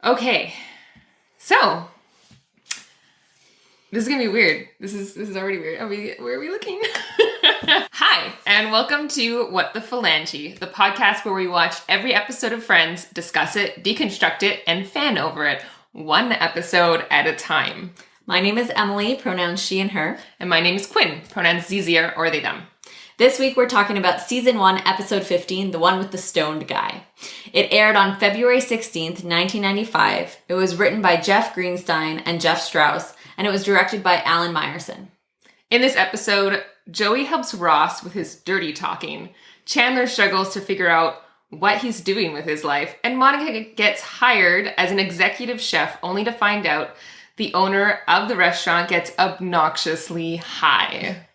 Okay, so this is gonna be weird. This is already weird. Where are we looking? Hi, and welcome to What the Phalange, the podcast where we watch every episode of Friends, discuss it, deconstruct it, and fan over it, one episode at a time. My name is Emily, pronouns she and her. And my name is Quinn, pronouns Zizia or they them. This week we're talking about Season 1, Episode 15, the one with the stoned guy. It aired on February 16th, 1995. It was written by Jeff Greenstein and Jeff Strauss, and it was directed by Alan Meyerson. In this episode, Joey helps Ross with his dirty talking. Chandler struggles to figure out what he's doing with his life, and Monica gets hired as an executive chef only to find out the owner of the restaurant gets obnoxiously high.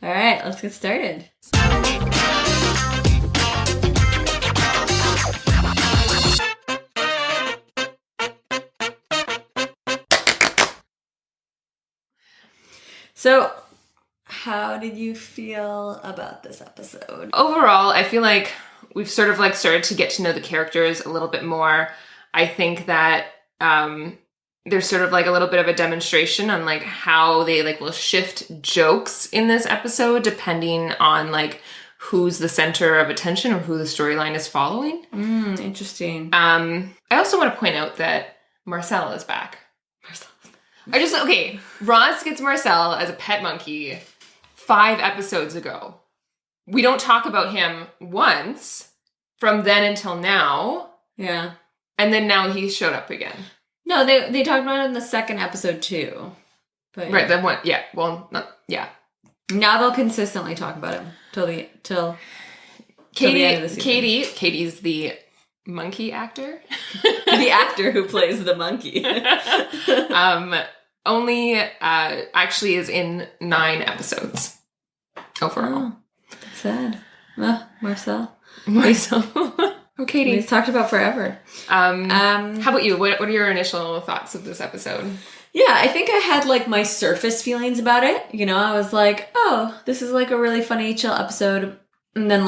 All right, let's get started. So, how did you feel about this episode? Overall, I feel like we've sort of started to get to know the characters a little bit more. I think that there's sort of a little bit of a demonstration on how they will shift jokes in this episode depending on who's the center of attention or who the storyline is following. Interesting. I also want to point out that Marcel is back. Ross gets Marcel as a pet monkey 5 episodes ago. We don't talk about him once from then until now. Yeah. And then now he showed up again. No, they talked about it in the second episode too. But yeah. Right, then what? Yeah, well, yeah. Now they'll consistently talk about him till the end of the season. Katie's the monkey actor. The actor who plays the monkey. Only actually is in 9 episodes overall. Oh, that's sad. Marcel. Oh, Katie. He's talked about forever. How about you? What are your initial thoughts of this episode? Yeah, I think I had my surface feelings about it. I was like, oh, this is a really funny, chill episode. And then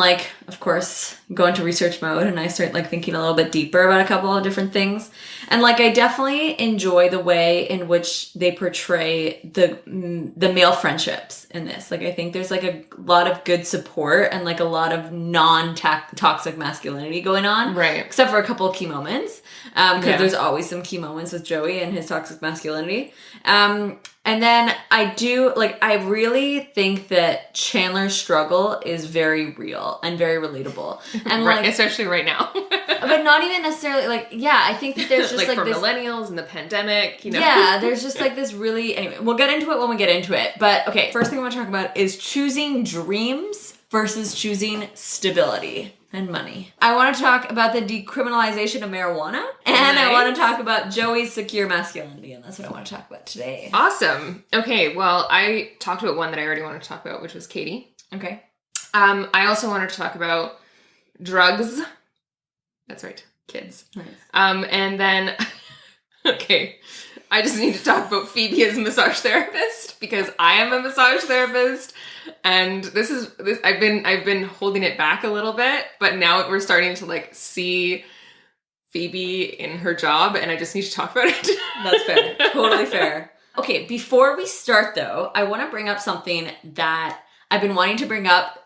of course, go into research mode and I start thinking a little bit deeper about a couple of different things. And I definitely enjoy the way in which they portray the male friendships in this. I think there's a lot of good support and a lot of non-toxic masculinity going on. Right. Except for a couple of key moments. Because there's always some key moments with Joey and his toxic masculinity. And then I really think that Chandler's struggle is very real and very relatable. And right, especially right now. But not even necessarily, I think that there's just for this, millennials and the pandemic, Yeah, there's just this really, anyway, we'll get into it when we get into it. But okay, first thing I want to talk about is choosing dreams versus choosing stability and money. I want to talk about the decriminalization of marijuana, and I want to talk about Joey's secure masculinity, and that's what I want to talk about today. Awesome. Okay, well, I talked about one that I already wanted to talk about, which was Katie. Okay. I also wanted to talk about drugs. That's right, kids. Nice. And then, okay, I just need to talk about Phoebe as a massage therapist, because I am a massage therapist. And this I've been holding it back a little bit, but now we're starting to see Phoebe in her job, and I just need to talk about it. That's fair. Totally fair. Okay, before we start though, I want to bring up something that I've been wanting to bring up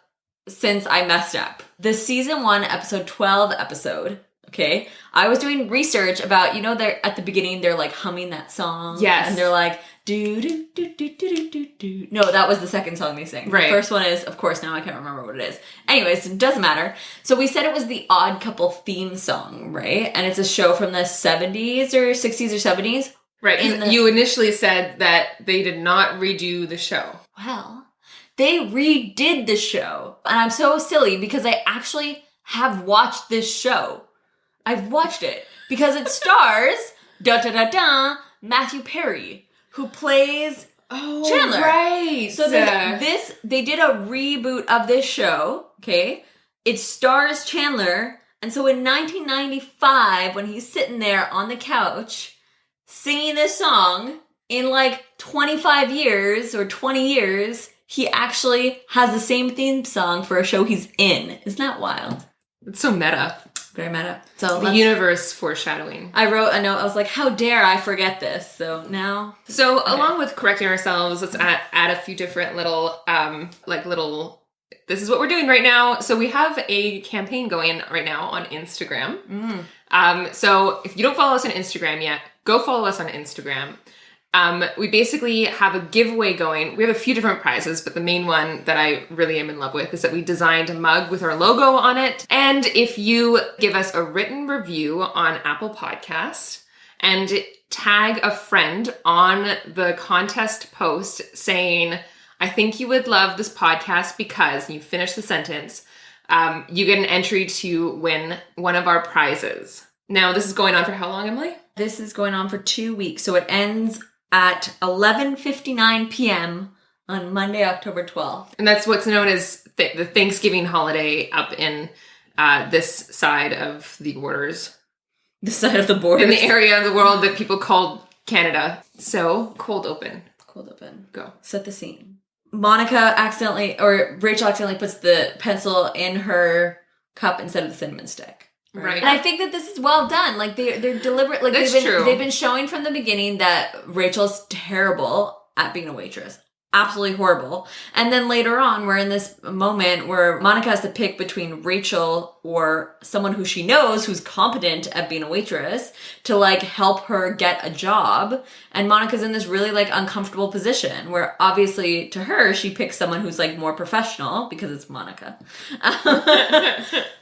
since I messed up. The season 1, episode 12 episode. Okay, I was doing research about, they're at the beginning, they're humming that song. Yes. And they're do do do do do do do. No, that was the second song they sing. Right. The first one is, of course, now I can't remember what it is. Anyways, it doesn't matter. So we said it was the Odd Couple theme song, right? And it's a show from the 70s or 60s or 70s. Right. You initially said that they did not redo the show. Well, they redid the show. And I'm so silly because I actually have watched this show. I've watched it because it stars Matthew Perry, who plays Chandler. Right. So they did a reboot of this show, okay? It stars Chandler, and so in 1995, when he's sitting there on the couch singing this song, in 25 years or 20 years, he actually has the same theme song for a show he's in. Isn't that wild? It's so meta. Very meta. So the universe foreshadowing. I wrote a note. I was like, how dare I forget this? So now. So along with correcting ourselves, let's add a few different little, this is what we're doing right now. So we have a campaign going right now on Instagram. So if you don't follow us on Instagram yet, go follow us on Instagram. We basically have a giveaway going. We have a few different prizes, but the main one that I really am in love with is that we designed a mug with our logo on it. And if you give us a written review on Apple Podcast and tag a friend on the contest post saying, I think you would love this podcast because, and you finish the sentence, you get an entry to win one of our prizes. Now, this is going on for how long, Emily? This is going on for 2 weeks. So it ends at 11:59 p.m. on Monday, October 12th. And that's what's known as the Thanksgiving holiday up in this side of the borders. The side of the borders. In the area of the world that people call Canada. So, cold open. Cold open. Go. Set the scene. Rachel accidentally puts the pencil in her cup instead of the cinnamon stick. Right. And I think that this is well done. Like they're deliberate. Like That's true. They've been showing from the beginning that Rachel's terrible at being a waitress. Absolutely horrible. And then later on, we're in this moment where Monica has to pick between Rachel or someone who she knows who's competent at being a waitress to like help her get a job. And Monica's in this really like uncomfortable position where obviously to her, she picks someone who's like more professional because it's Monica.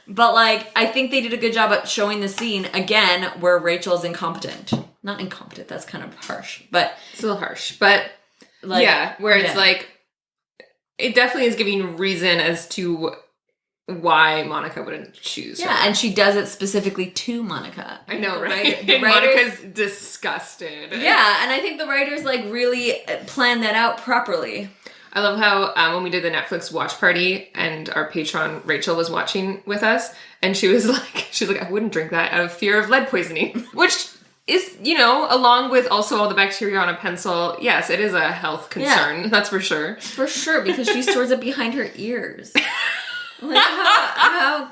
But like, I think they did a good job at showing the scene again where Rachel's incompetent. Not incompetent, that's kind of harsh, but it's a little harsh, but like, it's like, it definitely is giving reason as to why Monica wouldn't choose her. And she does it specifically to Monica. I know, right? The writers, Monica's disgusted. Yeah, and I think the writers like really planned that out properly. I love how when we did the Netflix watch party and our patron Rachel was watching with us, and she was like, I wouldn't drink that out of fear of lead poisoning, which is, along with also all the bacteria on a pencil, yes, it is a health concern. That's for sure. For sure, because she stores it behind her ears. Like, how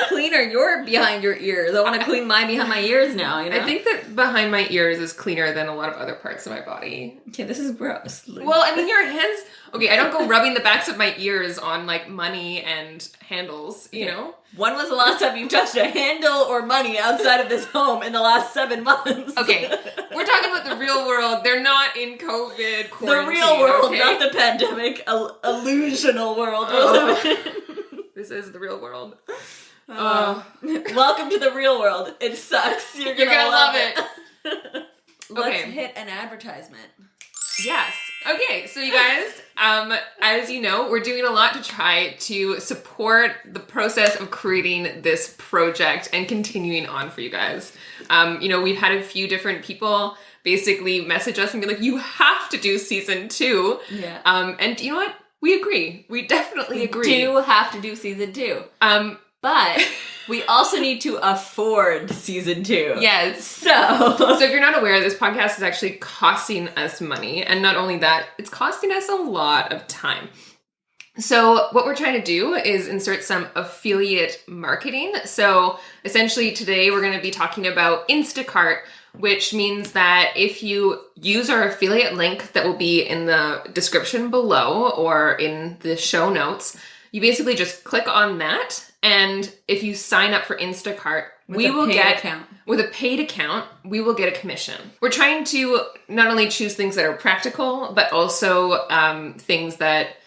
clean are your behind your ears? I want to clean mine behind my ears now, I think that behind my ears is cleaner than a lot of other parts of my body. Okay, this is gross. Well, I mean, your hands... Okay, I don't go rubbing the backs of my ears on, like, money and handles, you know? When was the last time you touched a handle or money outside of this home in the last 7 months? Okay, we're talking about the real world. They're not in COVID quarantine. The real world, okay? not the pandemic, illusional world. This is the real world. Welcome to the real world. It sucks. You're gonna love it. Let's hit an advertisement. Yes. Okay, so you guys, as you know, we're doing a lot to try to support the process of creating this project and continuing on for you guys. We've had a few different people basically message us and be like, you have to do season 2. Yeah. And you know what? We agree. We definitely agree. We do have to do season 2. But we also need to afford season 2. Yes. So if you're not aware, this podcast is actually costing us money. And not only that, it's costing us a lot of time. So what we're trying to do is insert some affiliate marketing. So essentially today we're going to be talking about Instacart, which means that if you use our affiliate link that will be in the description below or in the show notes, you basically just click on that. And if you sign up for Instacart, with a paid account, we will get a commission. We're trying to not only choose things that are practical, but also things that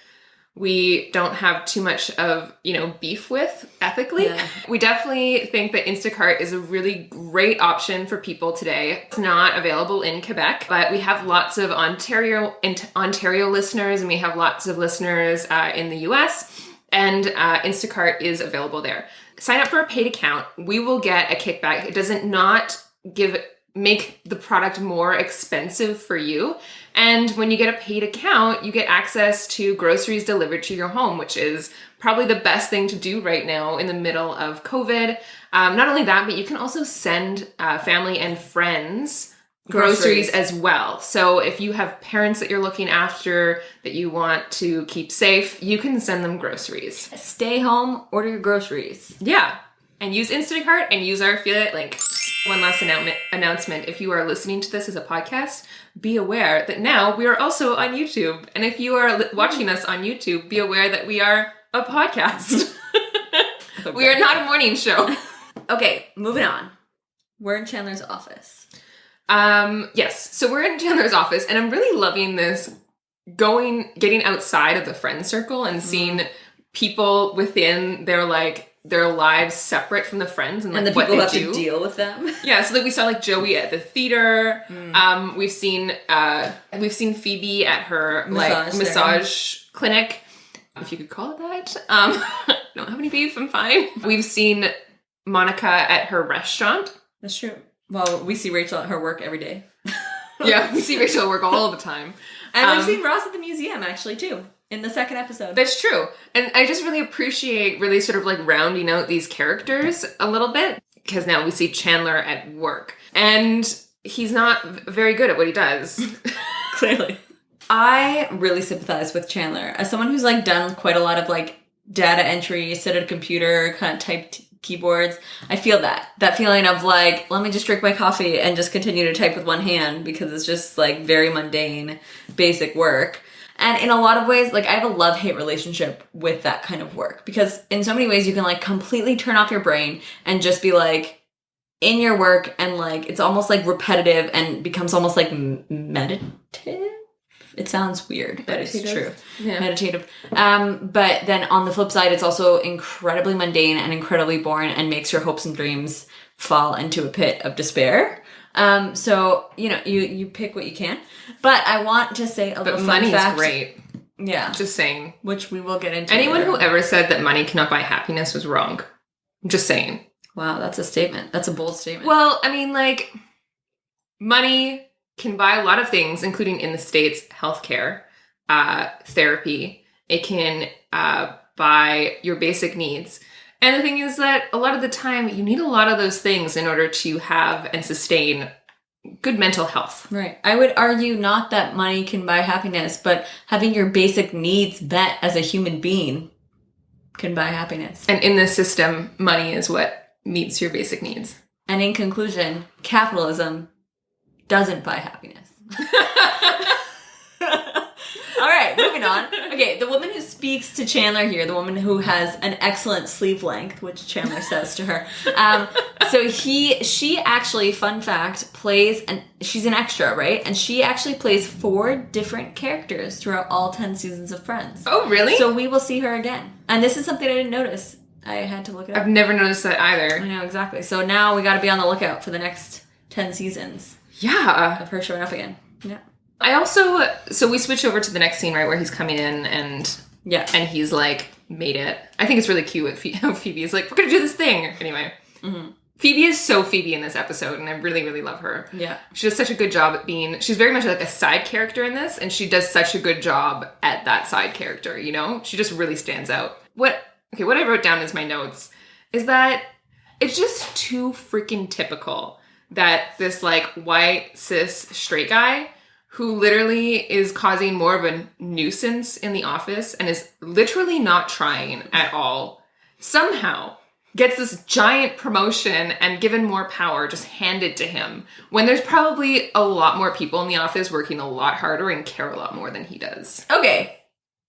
we don't have too much of, beef with ethically. Yeah. We definitely think that Instacart is a really great option for people today. It's not available in Quebec, but we have lots of Ontario listeners, and we have lots of listeners in the US. And Instacart is available there. Sign up for a paid account. We will get a kickback. It doesn't make the product more expensive for you. And when you get a paid account, you get access to groceries delivered to your home, which is probably the best thing to do right now in the middle of COVID. Not only that, but you can also send family and friends groceries as well. So if you have parents that you're looking after that you want to keep safe, you can send them groceries. Stay home, order your groceries. Yeah. and use Instacart and use our affiliate link. One last announcement. If you are listening to this as a podcast, be aware that now we are also on YouTube. And if you are watching us on YouTube, be aware that we are a podcast. Okay. We are not a morning show. Okay, moving on. We're in Chandler's office. Yes. So we're in Chandler's office, and I'm really loving this getting outside of the friend circle and seeing people within their lives separate from the friends and the what people they have do. To deal with them. Yeah, so we saw Joey at the theater. We've seen Phoebe at her massage clinic, if you could call it that. Don't have any beef, I'm fine. We've seen Monica at her restaurant. That's true. Well, we see Rachel at her work every day. Yeah, we see Rachel at work all the time. And we've seen Ross at the museum, actually, too, in the second episode. That's true. And I just really appreciate sort of rounding out these characters a little bit, because now we see Chandler at work. And he's not very good at what he does. Clearly. I really sympathize with Chandler. As someone who's done quite a lot of data entry, sit at a computer, kind of typed keyboards, I feel that feeling of let me just drink my coffee and just continue to type with one hand, because it's just very mundane, basic work. And in a lot of ways, I have a love-hate relationship with that kind of work, because in so many ways you can completely turn off your brain and just be in your work, and it's almost repetitive and becomes almost meditative. It sounds weird, but it's true. Yeah. Meditative. But then on the flip side, it's also incredibly mundane and incredibly boring and makes your hopes and dreams fall into a pit of despair. So, you pick what you can. But I want to say a little fun fact. But money is great. Yeah. Just saying. Which we will get into. Anyone who ever said that money cannot buy happiness was wrong. I'm just saying. Wow, that's a statement. That's a bold statement. Well, I mean, money can buy a lot of things, including in the States, healthcare, therapy. It can buy your basic needs. And the thing is that a lot of the time, you need a lot of those things in order to have and sustain good mental health. Right. I would argue not that money can buy happiness, but having your basic needs met as a human being can buy happiness. And in this system, money is what meets your basic needs. And in conclusion, capitalism doesn't buy happiness. All right, moving on. Okay, the woman who speaks to Chandler here, the woman who has an excellent sleeve length, which Chandler says to her. She actually, fun fact, she's an extra, right? And she actually plays 4 different characters throughout all 10 seasons of Friends. Oh, really? So we will see her again. And this is something I didn't notice. I had to look it up. I've never noticed that either. I know, exactly. So now we got to be on the lookout for the next 10 seasons. Yeah. Of her showing up again. Yeah. I also, so we switch over to the next scene, right, where he's coming in and he's made it. I think it's really cute how Phoebe is we're going to do this thing. Anyway. Mm-hmm. Phoebe is so Phoebe in this episode, and I really, really love her. Yeah. She does such a good job at she's very much a side character in this, and she does such a good job at that side character, She just really stands out. What I wrote down as my notes is that it's just too freaking typical that this white cis straight guy who literally is causing more of a nuisance in the office and is literally not trying at all, somehow gets this giant promotion and given more power just handed to him, when there's probably a lot more people in the office working a lot harder and care a lot more than he does. Okay.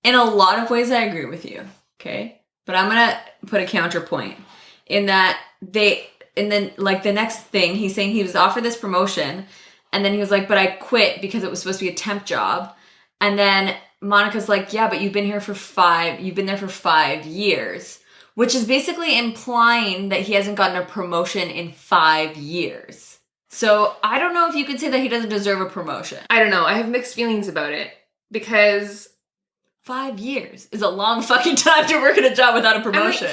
In a lot of ways, I agree with you. Okay. But I'm going to put a counterpoint in that the next thing, he's saying he was offered this promotion, and then he was but I quit because it was supposed to be a temp job. And then Monica's yeah, but you've been there for 5 years, which is basically implying that he hasn't gotten a promotion in 5 years. So I don't know if you could say that he doesn't deserve a promotion. I don't know. I have mixed feelings about it, because 5 years is a long fucking time to work at a job without a promotion.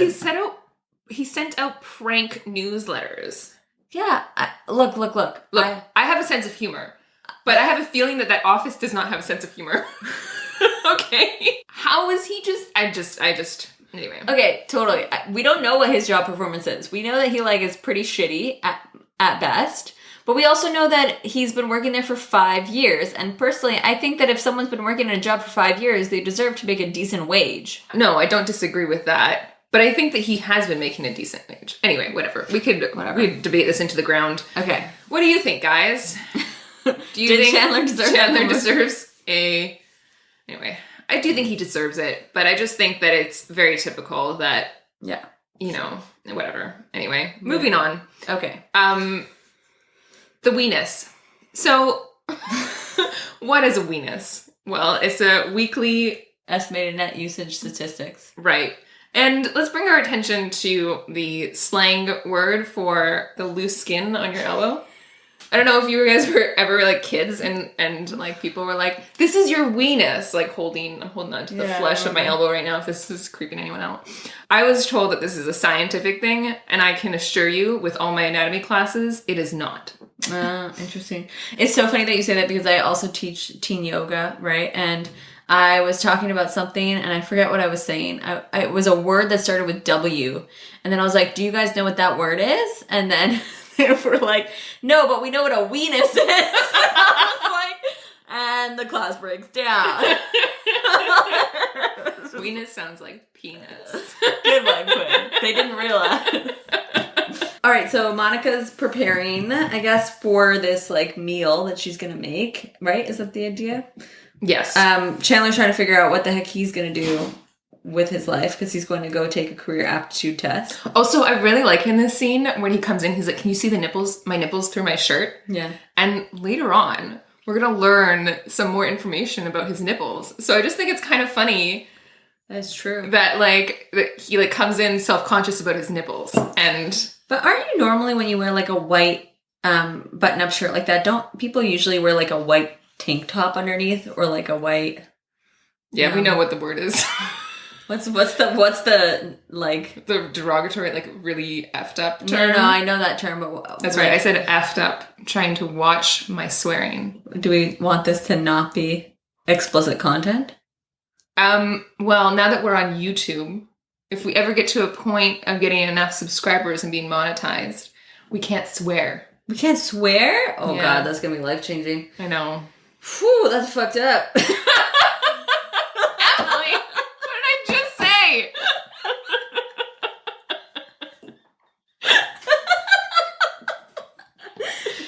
He sent out prank newsletters. Yeah. Look. I have a sense of humor, but I have a feeling that office does not have a sense of humor. Okay. How is he anyway. Okay, totally. We don't know what his job performance is. We know that he is pretty shitty at best, but we also know that he's been working there for 5 years. And personally, I think that if someone's been working in a job for 5 years, they deserve to make a decent wage. No, I don't disagree with that. But I think that he has been making a decent wage. Anyway, whatever. We could debate this into the ground. Okay. What do you think, guys? Do you Did think Chandler deserves a... Anyway, I do think he deserves it, but I just think that it's very typical that, Yeah. you know, whatever. Anyway, moving on. Okay. The Weenus. So, what is a Weenus? Well, it's a weekly... Estimated net usage statistics. Right. And let's bring our attention to the slang word for the loose skin on your elbow. I don't know if you guys were ever like kids and like people were like, this is your weenus, like I'm holding on to the flesh of my elbow right now if this is creeping anyone out. I was told that this is a scientific thing, and I can assure you with all my anatomy classes, it is not. Interesting. It's so funny that you say that because I also teach teen yoga, right? And I was talking about something and I forget what I was saying. It was a word that started with W. And then I was like, do you guys know what that word is? And then they were like, no, but we know what a weenus is. I was like, and the class breaks down. Weenus sounds like penis. Good one, Quinn. They didn't realize. All right, so Monica's preparing, I guess, for this like meal that she's going to make, right? Is that the idea? Yes. Chandler's trying to figure out what the heck he's going to do with his life because he's going to go take a career aptitude test. Also, I really like in this scene when he comes in, he's like, can you see my nipples through my shirt? Yeah. And later on, we're going to learn some more information about his nipples. So I just think it's kind of funny. That's true. That he like comes in self-conscious about his nipples. But aren't you normally when you wear like a white button-up shirt like that, don't people usually wear like a white tank top underneath or like a white... Yeah, we know what the word is. What's the like... The derogatory, like really effed up term? No, I know that term, but... That's right, I said effed up, trying to watch my swearing. Do we want this to not be explicit content? Well, now that we're on YouTube, if we ever get to a point of getting enough subscribers and being monetized, we can't swear. We can't swear? Oh yeah. God, that's gonna be life-changing. I know. Whew, that's fucked up. Emily, what did I just say?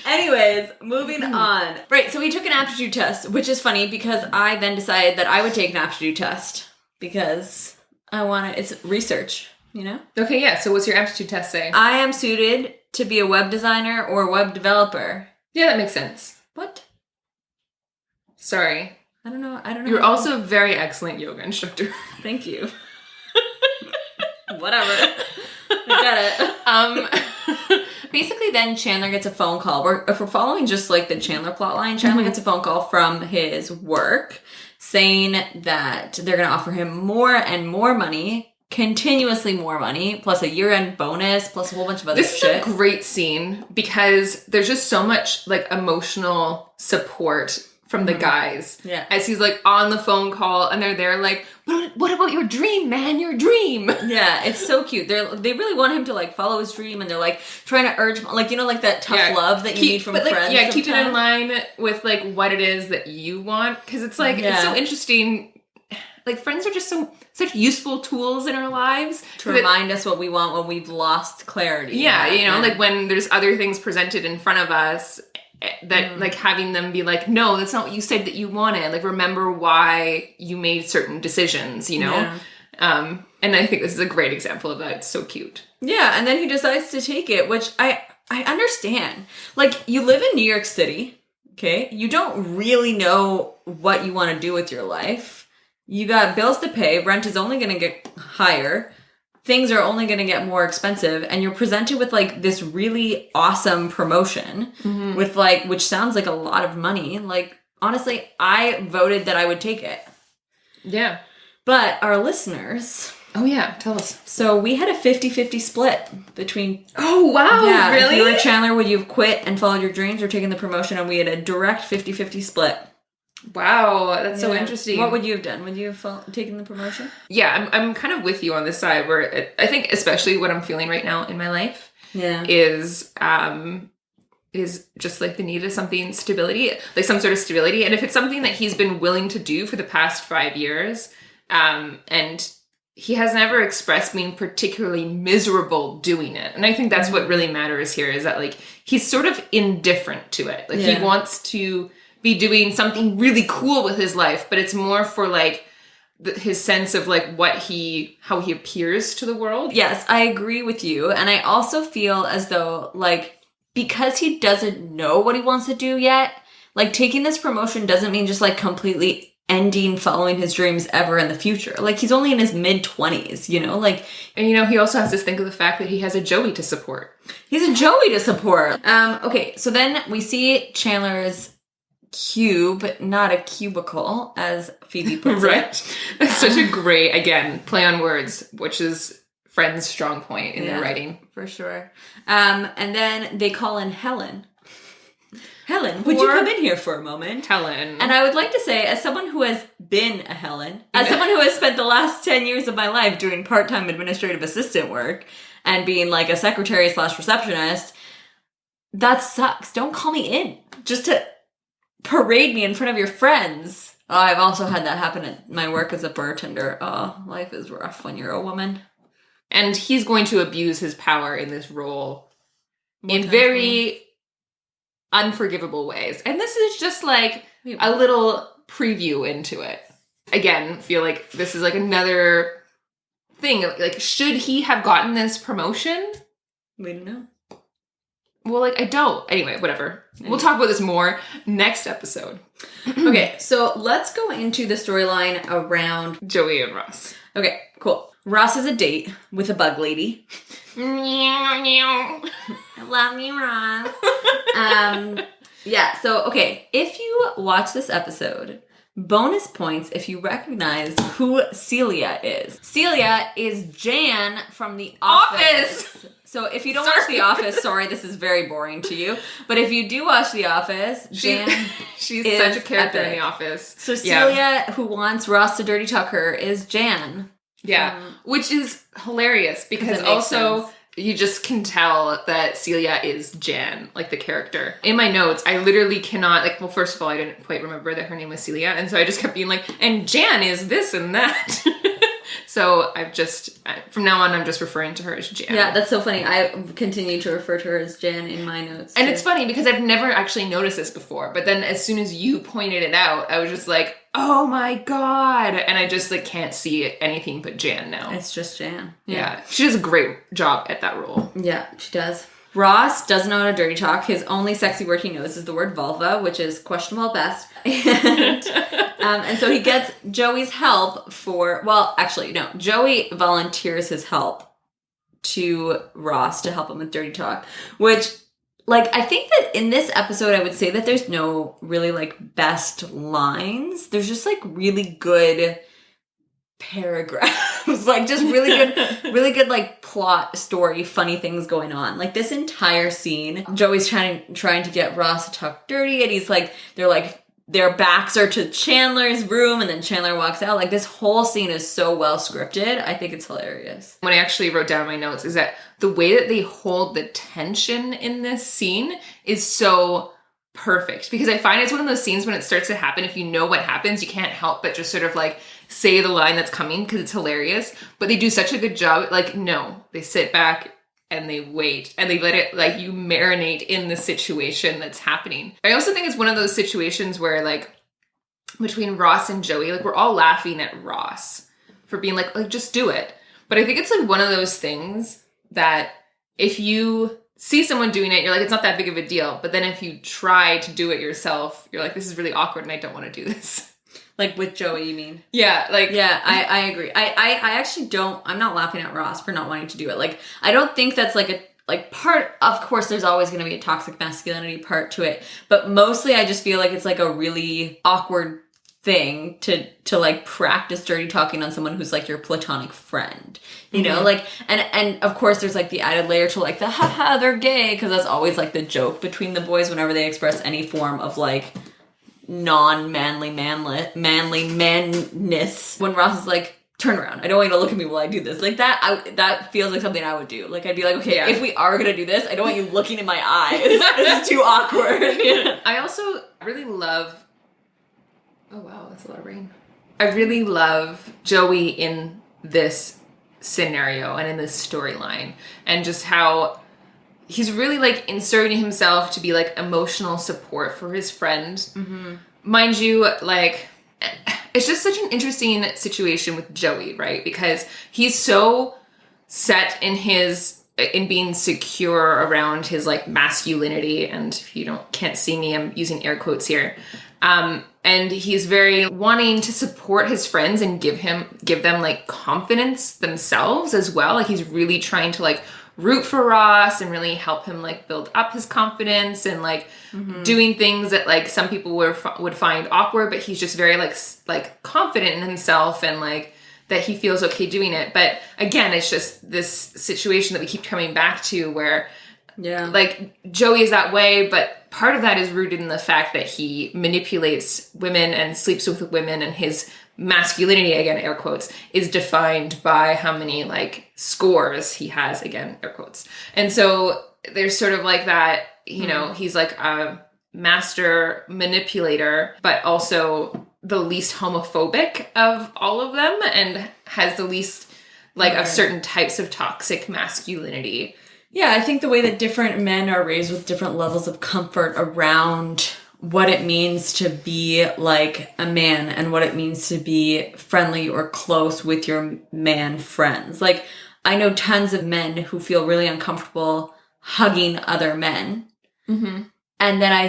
Anyways, moving on. Right, so we took an aptitude test, which is funny because I then decided that I would take an aptitude test because it's research, you know? Okay, yeah, so what's your aptitude test say? I am suited to be a web designer or web developer. Yeah, that makes sense. What? Sorry. I don't know. You're also a very excellent yoga instructor. Thank you. Whatever. I get it. Basically, then Chandler gets a phone call. If we're following just like the Chandler plotline, Chandler gets a phone call from his work saying that they're going to offer him more and more money, continuously more money, plus a year-end bonus, plus a whole bunch of other shit. This is a great scene because there's just so much like emotional support from the guys. Yeah. As he's like on the phone call and they're there like, what about your dream, man? Your dream. Yeah, it's so cute. They really want him to like follow his dream and they're like trying to urge him, like, you know, like that tough love that you need from friends. Yeah, keep it in line with like what it is that you want. Cause it's like, it's so interesting. Like friends are just such useful tools in our lives. To remind us what we want when we've lost clarity. Yeah, you know, like when there's other things presented in front of us that like having them be like, no, that's not what you said that you wanted. Like remember why you made certain decisions, you know? Yeah. And I think this is a great example of that. It's so cute. Yeah, and then he decides to take it, which I understand. Like you live in New York City, okay? You don't really know what you want to do with your life. You got bills to pay, rent is only going to get higher. Things are only going to get more expensive, and you're presented with like this really awesome promotion with like, which sounds like a lot of money. Like, honestly, I voted that I would take it. Yeah. But our listeners... Oh, yeah. Tell us. So we had a 50-50 split between... Oh, wow. Yeah, really? If you were Chandler, would you have quit and followed your dreams or taken the promotion? And we had a direct 50-50 split. Wow, that's so interesting. What would you have done? Would you have taken the promotion? Yeah, I'm kind of with you on this side where I think especially what I'm feeling right now in my life is just like the need of something stability, like some sort of stability. And if it's something that he's been willing to do for the past 5 years, and he has never expressed being particularly miserable doing it. And I think that's what really matters here, is that like he's sort of indifferent to it. Like he wants to be doing something really cool with his life, but it's more for like his sense of like how he appears to the world. Yes, I agree with you. And I also feel as though like because he doesn't know what he wants to do yet, like taking this promotion doesn't mean just like completely ending following his dreams ever in the future. Like he's only in his mid-20s, you know, like, and you know, he also has to think of the fact that he has a Joey to support. He's a Joey to support. Okay, so then we see Chandler's cube, not a cubicle, as Phoebe puts it. That's such a great, again, play on words, which is F.r.i.e.n.d.s strong point in their writing. For sure. And then they call in Helen. Helen, would you come in here for a moment? Helen. And I would like to say, as someone who has been a Helen, as someone who has spent the last 10 years of my life doing part-time administrative assistant work and being like a secretary / receptionist, that sucks. Don't call me in just to parade me in front of your friends. Oh, I've also had that happen at my work as a bartender. Oh, life is rough when you're a woman. And he's going to abuse his power in this role in very unforgivable ways. And this is just like a little preview into it. Again, feel like this is like another thing. Like, should he have gotten this promotion? We don't know. Well, like, I don't. Anyway, whatever. We'll talk about this more next episode. Okay, so let's go into the storyline around Joey and Ross. Okay, cool. Ross has a date with a bug lady. I love you, Ross. Yeah, so, okay, if you watch this episode, bonus points if you recognize who Celia is. Celia is Jan from The Office. So if you don't watch The Office, sorry, this is very boring to you. But if you do watch The Office, Jan she's such a character in The Office. So Celia, who wants Ross to dirty talk her, is Jan. Yeah, which is hilarious because also you just can tell that Celia is Jan, like the character. In my notes, I literally cannot, like, well, first of all, I didn't quite remember that her name was Celia, and so I just kept being like, and Jan is this and that. So from now on, I'm just referring to her as Jan. Yeah, that's so funny. I continue to refer to her as Jan in my notes. And it's funny because I've never actually noticed this before, but then as soon as you pointed it out, I was just like, oh my God. And I just like can't see anything but Jan now. It's just Jan. Yeah. She does a great job at that role. Yeah, she does. Ross doesn't know how to dirty talk. His only sexy word he knows is the word vulva, which is questionable at best. And so he gets Joey's help Joey volunteers his help to Ross to help him with dirty talk, which, like, I think that in this episode, I would say that there's no really, like, best lines. There's just, like, really good paragraphs, like, just really good, like, plot, story, funny things going on. Like, this entire scene, Joey's trying to get Ross to talk dirty, and he's, like, their backs are to Chandler's room, and then Chandler walks out. Like, this whole scene is so well scripted. I think it's hilarious. What I actually wrote down in my notes is that the way that they hold the tension in this scene is so perfect. Because I find it's one of those scenes when it starts to happen, if you know what happens, you can't help but just sort of, like, say the line that's coming because it's hilarious. But they do such a good job. Like, no, they sit back and they wait and they let it, like, you marinate in the situation that's happening. I also think it's one of those situations where, like, between Ross and Joey, like, we're all laughing at Ross for being like, just do it. But I think it's, like, one of those things that if you see someone doing it, you're like, it's not that big of a deal. But then if you try to do it yourself, you're like, this is really awkward and I don't want to do this. Like with Joey, you mean? Yeah, like... Yeah, I agree. I actually don't... I'm not laughing at Ross for not wanting to do it. Like, I don't think that's like a... Like, part... Of course, there's always going to be a toxic masculinity part to it. But mostly, I just feel like it's like a really awkward thing to like practice dirty talking on someone who's like your platonic friend. You know? Like, and of course, there's like the added layer to like the haha, they're gay. Because that's always like the joke between the boys whenever they express any form of like... non-manly manness. When Ross is like, turn around, I don't want you to look at me while I do this. Like that feels like something I would do. Like, I'd be like, okay, if we are gonna do this, I don't want you looking in my eyes. This is too awkward. I also really love... Oh wow, that's a lot of rain. I really love Joey in this scenario and in this storyline, and just how he's really like inserting himself to be like emotional support for his friend. Mm-hmm. Mind you, like, it's just such an interesting situation with Joey, right? Because he's so set in being secure around his like masculinity, and if you can't see me, I'm using air quotes here. And he's very wanting to support his friends and give them like confidence themselves as well. Like, he's really trying to like root for Ross and really help him like build up his confidence, and like doing things that like some people would find awkward, but he's just very like confident in himself, and like that he feels okay doing it. But again, it's just this situation that we keep coming back to where like Joey is that way, but part of that is rooted in the fact that he manipulates women and sleeps with women, and his masculinity, again, air quotes, is defined by how many like scores he has, again, air quotes. And so there's sort of like that, you know, he's like a master manipulator, but also the least homophobic of all of them, and has the least like of certain types of toxic masculinity. Yeah, I think the way that different men are raised with different levels of comfort around what it means to be like a man and what it means to be friendly or close with your man friends. Like, I know tons of men who feel really uncomfortable hugging other men. Mm-hmm. And then I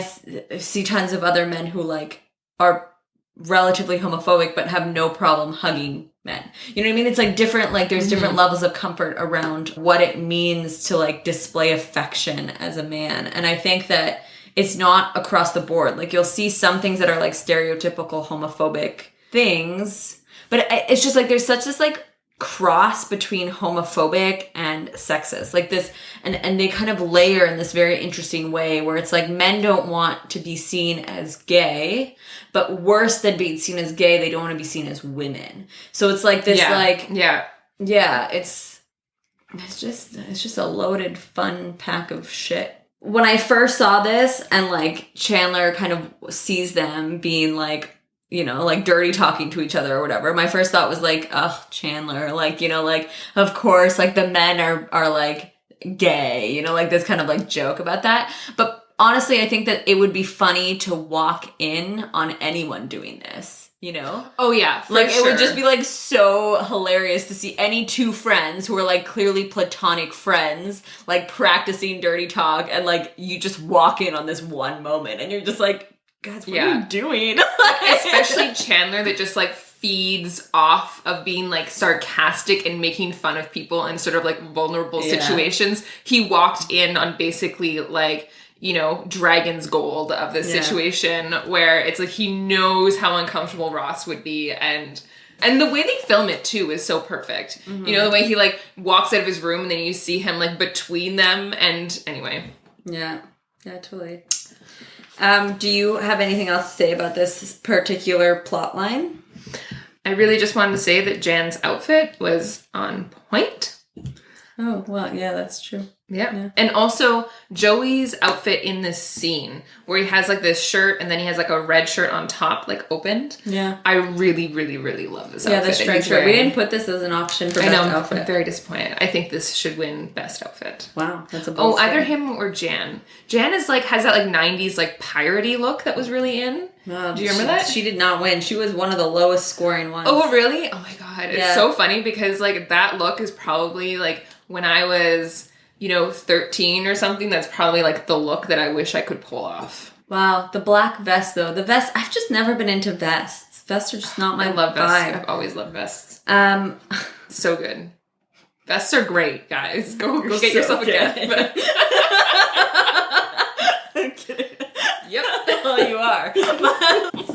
see tons of other men who like are relatively homophobic but have no problem hugging men. You know what I mean? It's like different, like there's different levels of comfort around what it means to like display affection as a man. And I think that it's not across the board. Like, you'll see some things that are like stereotypical homophobic things, but it's just like there's such this like cross between homophobic and sexist, like this, and they kind of layer in this very interesting way where it's like men don't want to be seen as gay, but worse than being seen as gay, they don't want to be seen as women. So it's like this, it's just a loaded fun pack of shit. When I first saw this and like Chandler kind of sees them being like, you know, like dirty talking to each other or whatever, my first thought was like, oh, Chandler, like, you know, like, of course, like the men are like gay, you know, like this kind of like joke about that. But honestly, I think that it would be funny to walk in on anyone doing this, you know? Oh yeah, like sure. It would just be like so hilarious to see any two friends who are like clearly platonic friends, like practicing dirty talk, and like you just walk in on this one moment and you're just like, guys, what are you doing? Especially Chandler, that just like feeds off of being like sarcastic and making fun of people in sort of like vulnerable situations. He walked in on basically like, you know, Dragon's Gold of this situation where it's like he knows how uncomfortable Ross would be, and the way they film it too is so perfect. Mm-hmm. You know, the way he like walks out of his room and then you see him like between them, and anyway. Yeah, totally. Do you have anything else to say about this particular plot line? I really just wanted to say that Jan's outfit was on point. Oh, well, yeah, that's true. Yeah. And also Joey's outfit in this scene where he has like this shirt and then he has like a red shirt on top, like opened. Yeah. I really, really, really love this outfit. Yeah, that's striped shirt. We didn't put this as an option for best outfit. I'm very disappointed. I think this should win best outfit. Wow. That's a bold either him or Jan. Jan is like, has that like 90s like piratey look that was really in. Do you remember that? She did not win. She was one of the lowest scoring ones. Oh, really? Oh my God. It's so funny because like that look is probably like when I was, you know, 13 or something, that's probably like the look that I wish I could pull off. Wow. The black vest though. The vest, I've just never been into vests. Vests are just not my vibe. I've always loved vests. So good. Vests are great, guys. Go get yourself a gift. I'm kidding. Yep. Well, you are.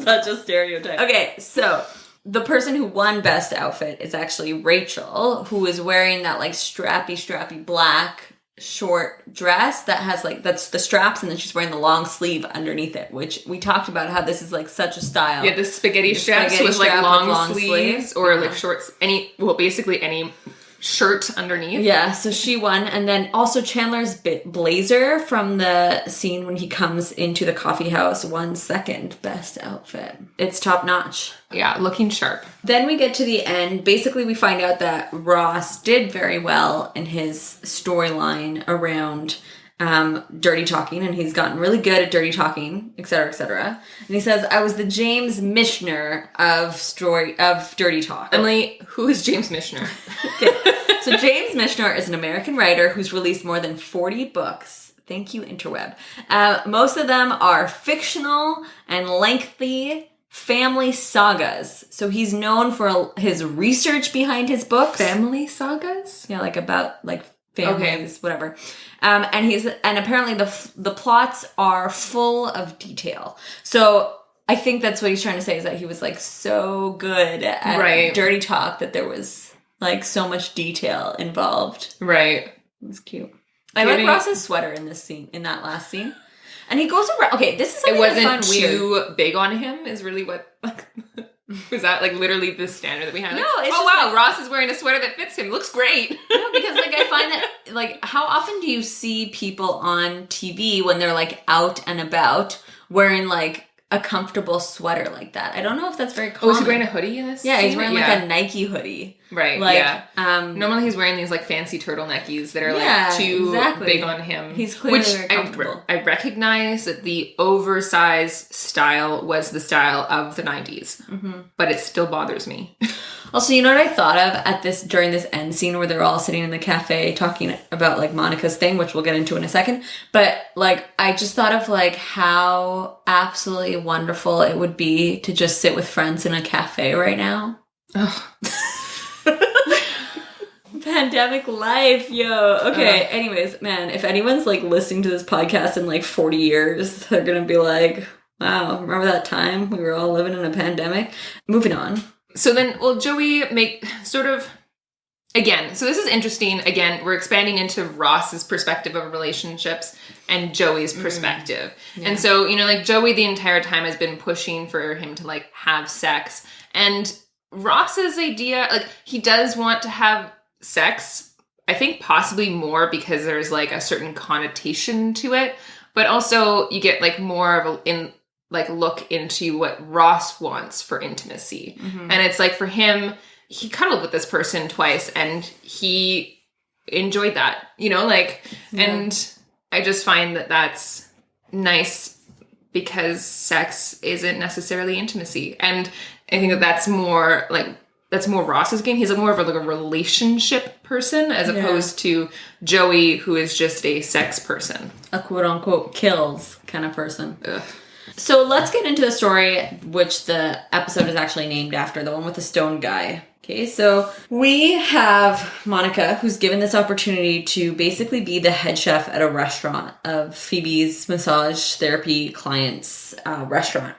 Such a stereotype. Okay, so the person who won best outfit is actually Rachel, who is wearing that like strappy black short dress that has like, that's the straps, and then she's wearing the long sleeve underneath it, which we talked about how this is like such a style. Yeah, the spaghetti straps with like long sleeves or like shorts, basically any shirt underneath. Yeah, so she won. And then also Chandler's blazer from the scene when he comes into the coffee house won second best outfit. It's top notch. Yeah, looking sharp. Then we get to the end. Basically, we find out that Ross did very well in his storyline around dirty talking, and he's gotten really good at dirty talking, etc., etc. And he says, "I was the James Michener of dirty talk." Emily, who is James Michener? Okay. So James Michener is an American writer who's released more than 40 books. Thank you, interweb. Most of them are fictional and lengthy family sagas. So he's known for his research behind his books. Family sagas? Yeah, like about like families, whatever. And apparently the plots are full of detail. So I think that's what he's trying to say, is that he was like so good at dirty talk that there was like so much detail involved. Right. It was cute. I like Ross's sweater in this scene, in that last scene. And he goes around. Okay, this is something it wasn't too big on him. Is really what like. Was that like literally the standard that we had? No, like, it's oh just wow, like, Ross is wearing a sweater that fits him. Looks great. No, because like I find that like how often do you see people on TV when they're like out and about wearing like a comfortable sweater like that? I don't know if that's very common. Oh, is he wearing a hoodie in this? Yeah, scene? he's wearing like a Nike hoodie. Right. Like, yeah. Normally he's wearing these like fancy turtleneckies that are like too big on him. He's clearly very comfortable. I recognize that the oversized style was the style of the 90s, but it still bothers me. Also, you know what I thought of during this end scene where they're all sitting in the cafe talking about like Monica's thing, which we'll get into in a second. But like, I just thought of like how absolutely wonderful it would be to just sit with friends in a cafe right now. Oh. Pandemic life, yo. Okay, anyways, man, if anyone's like listening to this podcast in like 40 years, they're gonna be like, wow, remember that time we were all living in a pandemic? Moving on. So then, Joey again, so this is interesting. Again, we're expanding into Ross's perspective of relationships and Joey's perspective. Yeah. And so, like Joey the entire time has been pushing for him to like have sex. And Ross's idea, like he does want to have sex, I think possibly more because there's like a certain connotation to it, but also you get like more of a look into what Ross wants for intimacy. And it's like for him, he cuddled with this person twice and he enjoyed that, and I just find that that's nice because sex isn't necessarily intimacy. And I think that that's more Ross's game. He's more of a relationship person as opposed to Joey, who is just a sex person. A quote unquote kills kind of person. Ugh. So let's get into the story, which the episode is actually named after, the one with the stone guy. Okay, so we have Monica, who's given this opportunity to basically be the head chef at a restaurant of Phoebe's massage therapy client's restaurant.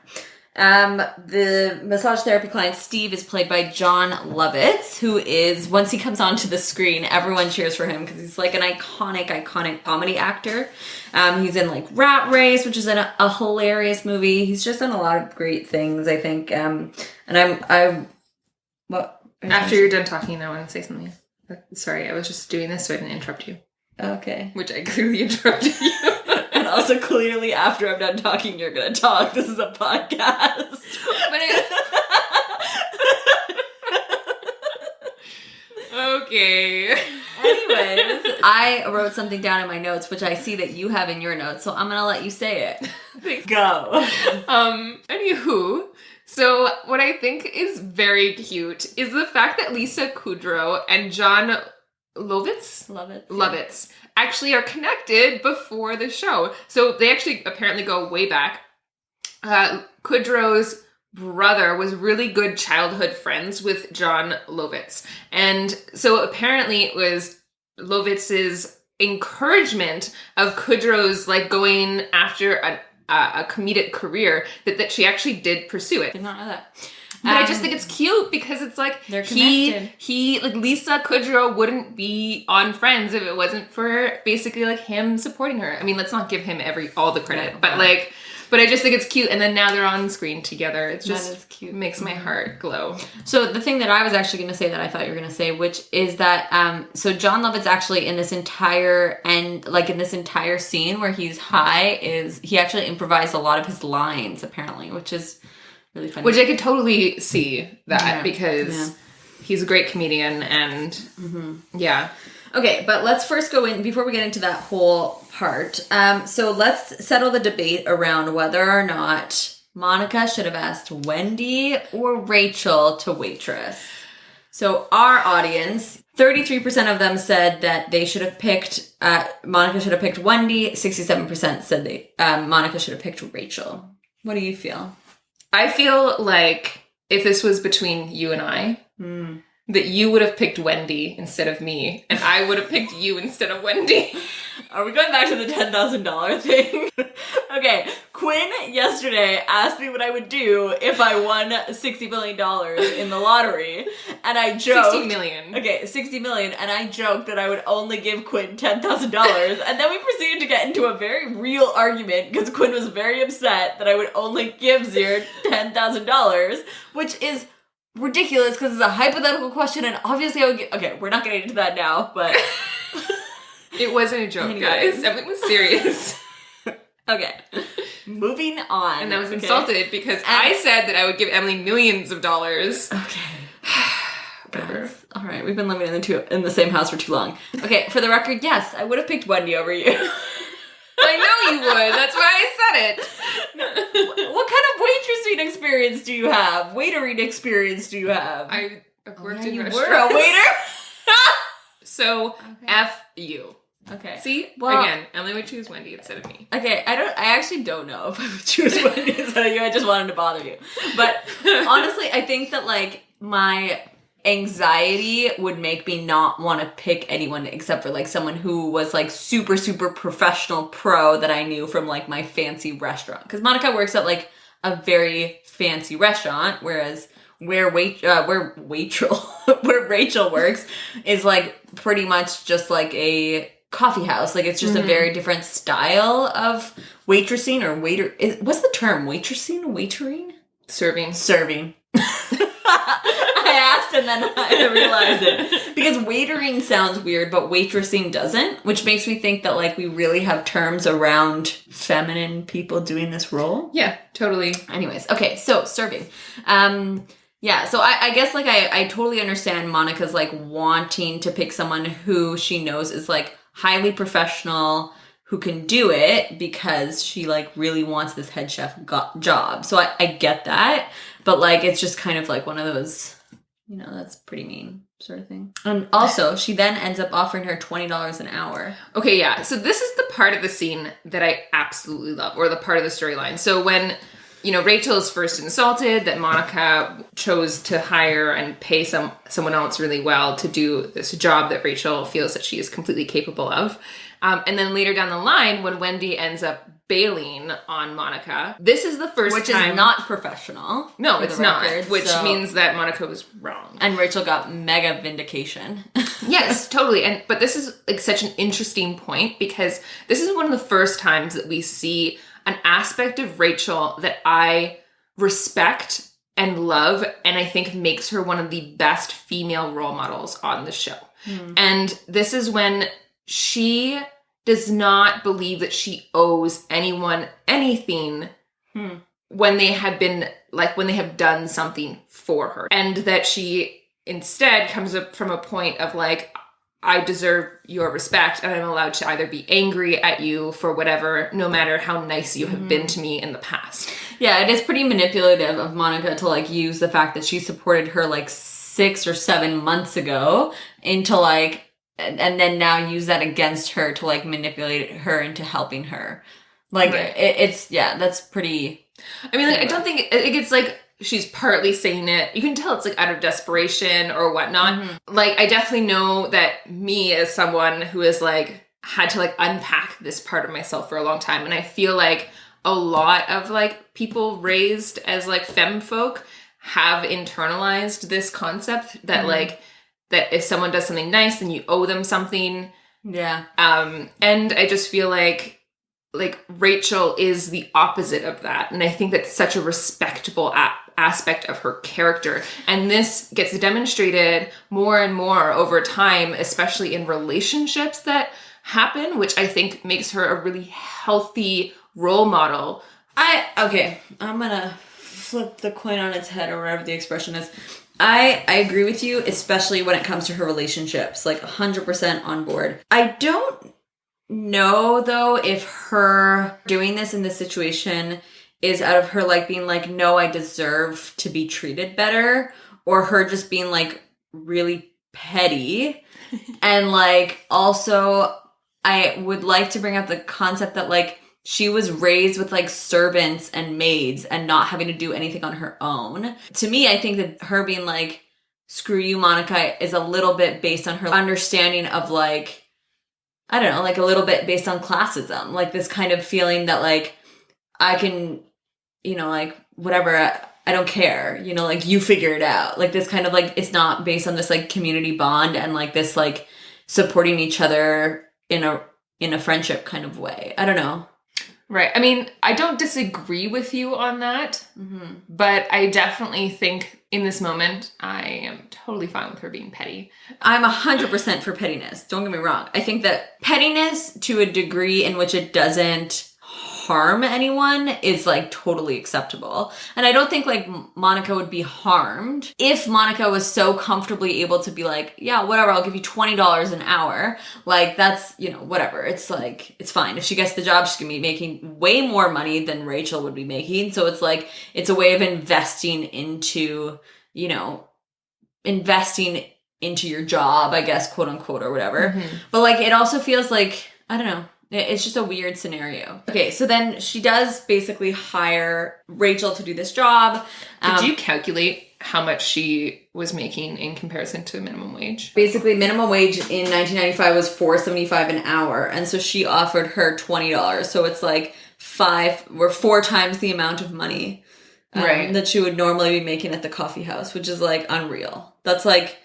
The massage therapy client, Steve, is played by Jon Lovitz, who is, once he comes onto the screen, everyone cheers for him because he's like an iconic comedy actor. He's in like Rat Race, which is a hilarious movie. He's just done a lot of great things, I think. After you're done talking, I want to say something. Sorry, I was just doing this so I didn't interrupt you. Okay. Which I clearly interrupted you. And also clearly after I'm done talking, you're going to talk. This is a podcast. Okay. Anyways, I wrote something down in my notes, which I see that you have in your notes, so I'm going to let you say it. Go. Anywho, so what I think is very cute is the fact that Lisa Kudrow and Jon Lovitz actually are connected before the show. So they actually apparently go way back. Kudrow's brother was really good childhood friends with Jon Lovitz. And so apparently it was Lovitz's encouragement of Kudrow's like going after a comedic career that she actually did pursue it. Did not know that. But I just think it's cute because it's like they're connected. He like Lisa Kudrow wouldn't be on Friends if it wasn't for basically like him supporting her. I mean, let's not give him all the credit, but like But I just think it's cute. And then now they're on screen together. It's just that is cute. Makes my heart glow. So the thing that I was actually going to say that I thought you were going to say, which is that, so John Lovett's actually in this entire scene where he's high he actually improvised a lot of his lines apparently, which is really funny. Which I could totally see that because he's a great comedian and yeah. Okay, but let's first go in, before we get into that whole part, so let's settle the debate around whether or not Monica should have asked Wendy or Rachel to waitress. So our audience, 33% of them said that they should have picked, Monica should have picked Wendy, 67% said Monica should have picked Rachel. What do you feel? I feel like if this was between you and I, that you would have picked Wendy instead of me, and I would have picked you instead of Wendy. Are we going back to the $10,000 thing? Okay, Quinn yesterday asked me what I would do if I won $60 million in the lottery, and I joked... 60 million. Okay, 60 million, and I joked that I would only give Quinn $10,000, and then we proceeded to get into a very real argument, because Quinn was very upset that I would only give Zir $10,000, which is ridiculous because it's a hypothetical question, and obviously I would get... Okay, we're not getting into that now, but... It wasn't a joke, guys. Everything was serious. Okay. Moving on. And I was insulted because I said that I would give Emily millions of dollars. Okay. Whatever. All right, we've been living in the same house for too long. Okay, for the record, yes, I would have picked Wendy over you. I know you would. That's why I said it. What kind of waitressing experience do you have? Waitering experience do you have? I've worked in you restaurants. were a waiter? So, F you. Okay. See? Well, again, Emily would choose Wendy instead of me. Okay, I actually don't know if I would choose Wendy instead of you. I just wanted to bother you. But honestly, I think that, like, my anxiety would make me not want to pick anyone except for, like, someone who was, like, super, super professional pro that I knew from, like, my fancy restaurant. Because Monica works at, like, a very fancy restaurant, whereas where Rachel works is, like, pretty much just, like, a coffee house. Like, it's just a very different style of waitressing or what's the term? Waitressing? Waitering? Serving. I asked and then I realized it. Because waitering sounds weird, but waitressing doesn't, which makes me think that, like, we really have terms around feminine people doing this role. Yeah, totally. Anyways, okay, so serving. Yeah, so I guess, like, I totally understand Monica's, like, wanting to pick someone who she knows is, like, highly professional, who can do it because she, like, really wants this head chef job. So I get that, but, like, it's just kind of, like, one of those, you know, that's pretty mean sort of thing. And also, she then ends up offering her $20 an hour. Okay, yeah. So this is the part of the scene that I absolutely love, or the part of the storyline. So when... You know, Rachel is first insulted that Monica chose to hire and pay someone else really well to do this job that Rachel feels that she is completely capable of. And then later down the line, when Wendy ends up bailing on Monica, this is the first time... Which is not professional. No, it's not. Which means that Monica was wrong. And Rachel got mega vindication. Yes, totally. But this is, like, such an interesting point because this is one of the first times that we see an aspect of Rachel that I respect and love, and I think makes her one of the best female role models on the show. And this is when she does not believe that she owes anyone anything when they have been, like, when they have done something for her. And that she instead comes up from a point of, like, I deserve your respect, and I'm allowed to either be angry at you for whatever, no matter how nice you have been to me in the past. Yeah, it is pretty manipulative of Monica to, like, use the fact that she supported her, like, 6 or 7 months ago into, like, and then now use that against her to, like, manipulate her into helping her. Like, right. It's, yeah, that's pretty... I mean, like, I don't think it's, like... She's partly saying it. You can tell it's, like, out of desperation or whatnot. Like, I definitely know that me as someone who has, like, had to, like, unpack this part of myself for a long time. And I feel like a lot of, like, people raised as, like, femme folk have internalized this concept that, like, that if someone does something nice, then you owe them something. Yeah. And I just feel like like Rachel is the opposite of that. And I think that's such a respectable aspect of her character. And this gets demonstrated more and more over time, especially in relationships that happen, which I think makes her a really healthy role model. Okay, I'm gonna flip the coin on its head, or whatever the expression is. I agree with you, especially when it comes to her relationships, like 100% on board. I don't know, though, if her doing this in this situation is out of her, like, being like, no, I deserve to be treated better, or her just being, like, really petty. And, like, also, I would like to bring up the concept that, like, she was raised with, like, servants and maids and not having to do anything on her own. To me, I think that her being like, screw you, Monica, is a little bit based on her understanding of, like, I don't know, like, a little bit based on classism. Like, this kind of feeling that, like, I can, you know, like, whatever, I don't care. You know, like, you figure it out. Like, this kind of, like, it's not based on this, like, community bond and, like, this, like, supporting each other in a friendship kind of way. I don't know. Right. I mean, I don't disagree with you on that, but I definitely think in this moment, I am totally fine with her being petty. I'm 100% for pettiness. Don't get me wrong. I think that pettiness to a degree in which it doesn't harm anyone is, like, totally acceptable. And I don't think, like, Monica would be harmed if Monica was so comfortably able to be like, yeah, whatever, I'll give you $20 an hour. Like, that's, you know, whatever. It's like, it's fine. If she gets the job, she's gonna be making way more money than Rachel would be making. So it's like, it's a way of investing into, you know, investing into your job, I guess, quote unquote, or whatever. But, like, it also feels like, I don't know, it's just a weird scenario. Okay, so then she does basically hire Rachel to do this job. Did you calculate how much she was making in comparison to minimum wage? Basically, minimum wage in 1995 was $4.75 an hour, and so she offered her $20. So it's like 4 times the amount of money that she would normally be making at the coffee house, which is, like, unreal. That's like,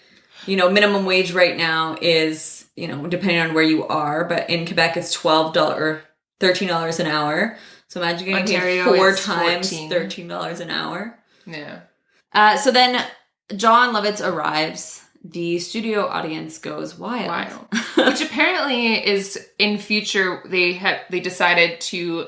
you know, minimum wage right now is, you know, depending on where you are, but in Quebec it's $12 or $13 an hour. So imagine getting paid 4 times $13 an hour. Yeah. So then John Lovitz arrives. The studio audience goes wild. Which apparently is in future they decided to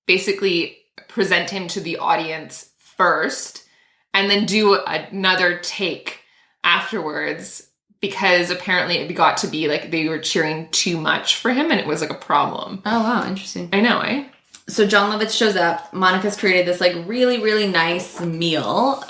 basically present him to the audience first and then do another take afterwards, because apparently it got to be like they were cheering too much for him and it was like a problem. Oh, wow. Interesting. I know, eh? So John Lovitz shows up. Monica's created this, like, really, really nice meal